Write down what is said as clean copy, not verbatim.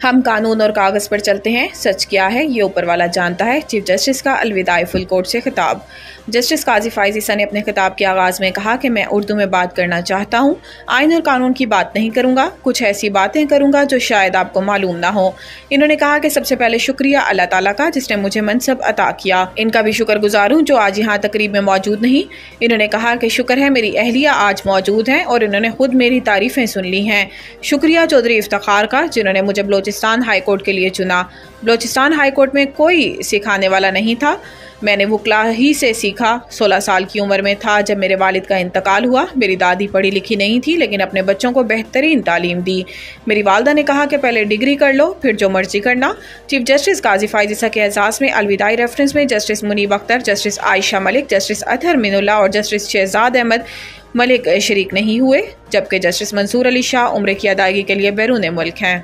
ہم قانون اور کاغذ پر چلتے ہیں، سچ کیا ہے یہ اوپر والا جانتا ہے۔ چیف جسٹس کا الوداعی فل کورٹ سے خطاب۔ جسٹس قاضی فائز عیسیٰ نے اپنے خطاب کے آغاز میں کہا کہ میں اردو میں بات کرنا چاہتا ہوں، آئین اور قانون کی بات نہیں کروں گا، کچھ ایسی باتیں کروں گا جو شاید آپ کو معلوم نہ ہو۔ انہوں نے کہا کہ سب سے پہلے شکریہ اللہ تعالیٰ کا جس نے مجھے منصب عطا کیا، ان کا بھی شکر گزار ہوں جو آج یہاں تقریب میں موجود نہیں۔ انہوں نے کہا کہ شکر ہے میری اہلیہ آج موجود ہیں اور انہوں نے خود میری تعریفیں سن لی ہیں۔ شکریہ چودھری افتخار کا جنہوں نے مجھے بلوچستان ہائی کورٹ کے لیے چنا۔ بلوچستان ہائی کورٹ میں کوئی سکھانے والا نہیں تھا، میں نے وکلا ہی سے سیکھا۔ 16 سال کی عمر میں تھا جب میرے والد کا انتقال ہوا۔ میری دادی پڑھی لکھی نہیں تھی لیکن اپنے بچوں کو بہترین تعلیم دی۔ میری والدہ نے کہا کہ پہلے ڈگری کر لو پھر جو مرضی کرنا۔ چیف جسٹس قاضی فائز عیسیٰ کے اعزاز میں الوداعی ریفرنس میں جسٹس منیب اختر، جسٹس عائشہ ملک، جسٹس اطہر من اللہ اور جسٹس شہزاد احمد ملک شریک نہیں ہوئے، جبکہ جسٹس منصور علی شاہ عمرے کی ادائیگی کے لیے بیرون ملک ہیں۔